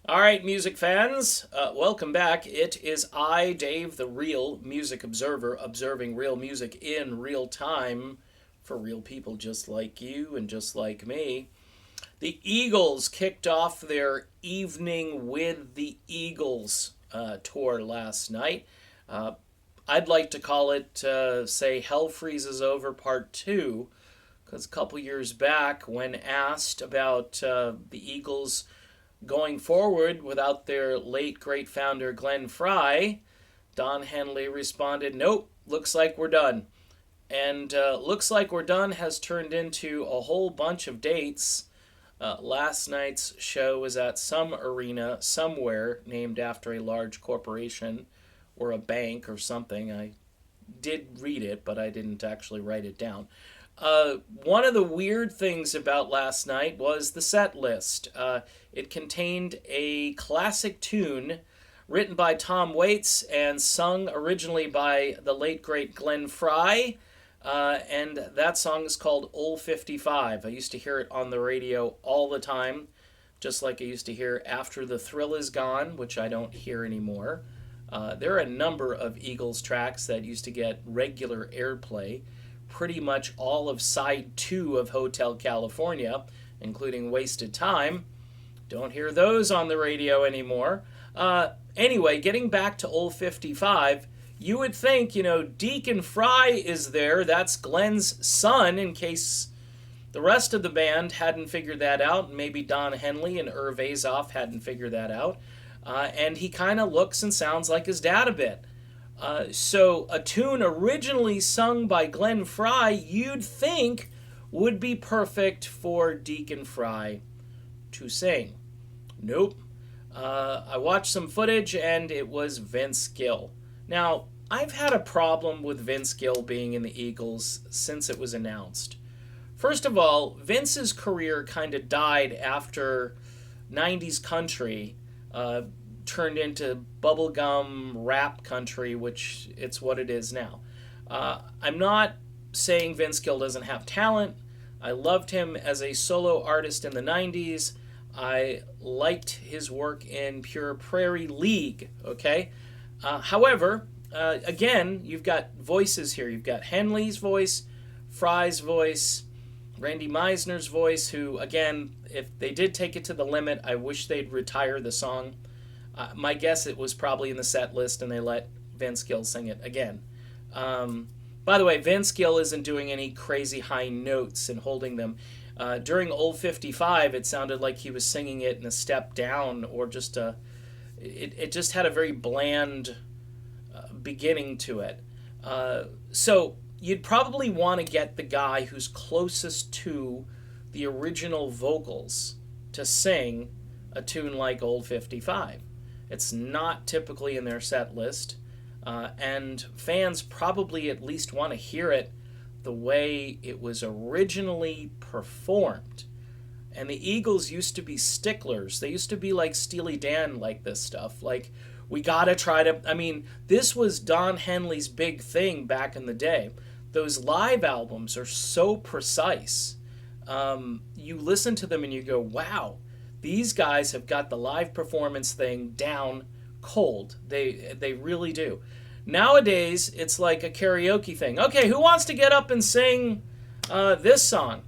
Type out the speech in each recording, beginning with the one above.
All right, music fans, welcome back. It is I, Dave, the real music observer, observing real music in real time for real people just like you and just like me. The Eagles kicked off their Evening with the Eagles tour last night. Uh, I'd like to call it, say, Hell Freezes Over Part 2, because a couple years back, when asked about the Eagles going forward without their late great founder Glenn Frey, Don Henley responded, "Nope, looks like we're done." And Looks Like We're Done has turned into a whole bunch of dates. Last night's show was at some arena somewhere named after a large corporation or a bank or something. I did read it, but I didn't actually write it down. One of the weird things about last night was the set list. It contained a classic tune written by Tom Waits and sung originally by the late great Glenn Frey. And that song is called Old 55. I used to hear it on the radio all the time, just like I used to hear After the Thrill Is Gone, which I don't hear anymore. There are a number of Eagles tracks that used to get regular airplay. Pretty much all of side 2 of Hotel California, including Wasted Time. Don't hear those on the radio anymore. Anyway, getting back to Old 55, you would think, Deacon Frey is there. That's Glenn's son, in case the rest of the band hadn't figured that out. Maybe Don Henley and Irv hadn't figured that out. And he kind of looks and sounds like his dad a bit. So a tune originally sung by Glenn Frey, you'd think would be perfect for Deacon Frey to sing. Nope. I watched some footage and it was Vince Gill. Now, I've had a problem with Vince Gill being in the Eagles since it was announced. First of all, Vince's career kind of died after 90s country turned into bubblegum rap country, which it's what it is now. I'm not saying Vince Gill doesn't have talent. I loved him as a solo artist in the 90s. I liked his work in Pure Prairie League, okay? However, again, you've got voices here. You've got Henley's voice, Frey's voice, Randy Meisner's voice, who, again, if they did take it to the limit, I wish they'd retire the song. My guess it was probably in the set list and they let Vince Gill sing it again. By the way, Vince Gill isn't doing any crazy high notes and holding them. During Old 55, it sounded like he was singing it in a step down or just it just had a very bland beginning to it. So you'd probably want to get the guy who's closest to the original vocals to sing a tune like Old 55. It's not typically in their set list, and fans probably at least want to hear it the way it was originally performed. And the Eagles used to be sticklers. They used to be like Steely Dan, like this stuff. Like, we gotta try to... I mean, this was Don Henley's big thing back in the day. Those live albums are so precise. You listen to them and you go, wow, these guys have got the live performance thing down cold. They really do. Nowadays, it's like a karaoke thing. Okay, who wants to get up and sing this song?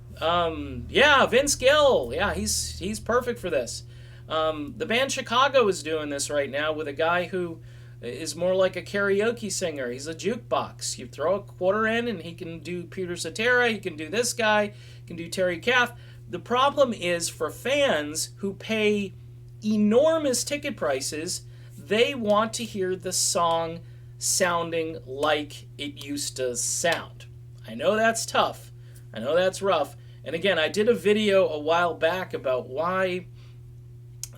Yeah, Vince Gill. Yeah, he's perfect for this. The band Chicago is doing this right now with a guy who is more like a karaoke singer. He's a jukebox. You throw a quarter in and he can do Peter Cetera, he can do this guy, he can do Terry Kath. The problem is for fans who pay enormous ticket prices, they want to hear the song sounding like it used to sound. I know that's tough. I know that's rough. And again, I did a video a while back about why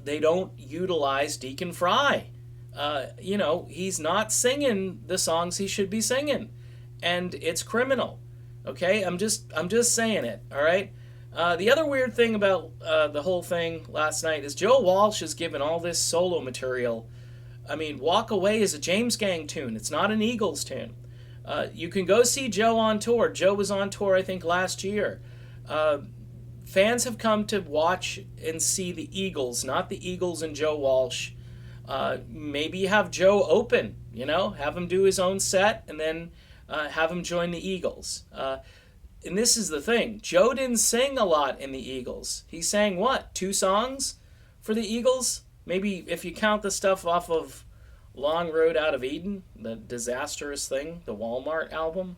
they don't utilize Deacon Frey. He's not singing the songs he should be singing, and it's criminal. Okay, I'm just saying it. All right. The other weird thing about the whole thing last night is Joe Walsh is given all this solo material. I mean, Walk Away is a James Gang tune. It's not an Eagles tune. You can go see Joe on tour. Joe was on tour, I think, last year. fans have come to watch and see the Eagles, not the Eagles and Joe Walsh. Maybe have Joe open, have him do his own set, and then have him join the Eagles. And this is the thing. Joe didn't sing a lot in the Eagles. He sang, what, 2 songs for the Eagles? Maybe if you count the stuff off of Long Road Out of Eden, the disastrous thing, the Walmart album.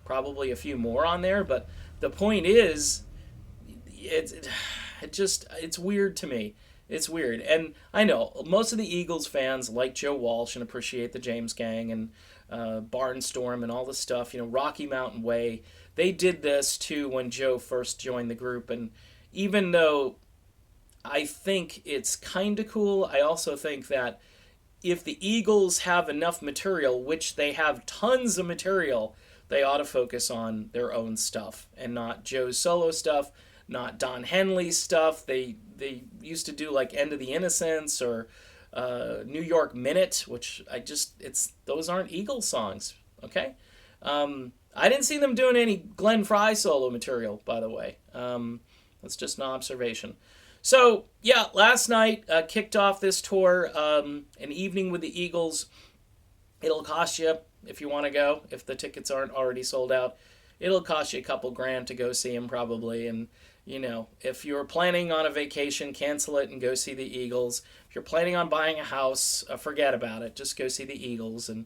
Probably a few more on there, but the point is, it's weird to me. It's weird. And I know most of the Eagles fans like Joe Walsh and appreciate the James Gang and Barnstorm and all this stuff. Rocky Mountain Way. They did this too when Joe first joined the group. And even though I think it's kind of cool, I also think that if the Eagles have enough material, which they have tons of material, they ought to focus on their own stuff and not Joe's solo stuff, not Don Henley's stuff. They used to do like End of the Innocents or New York Minute, which those aren't Eagles songs, okay? I didn't see them doing any Glenn Frey solo material, by the way. That's just an observation. So, yeah, last night kicked off this tour, an evening with the Eagles. It'll cost you, if you want to go, if the tickets aren't already sold out, it'll cost you a couple grand to go see them probably. And, if you're planning on a vacation, cancel it and go see the Eagles. If you're planning on buying a house, forget about it. Just go see the Eagles, and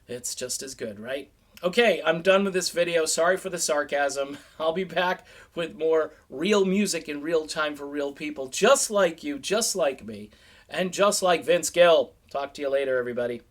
it's just as good, right? Okay, I'm done with this video. Sorry for the sarcasm. I'll be back with more real music in real time for real people, just like you, just like me, and just like Vince Gill. Talk to you later, everybody.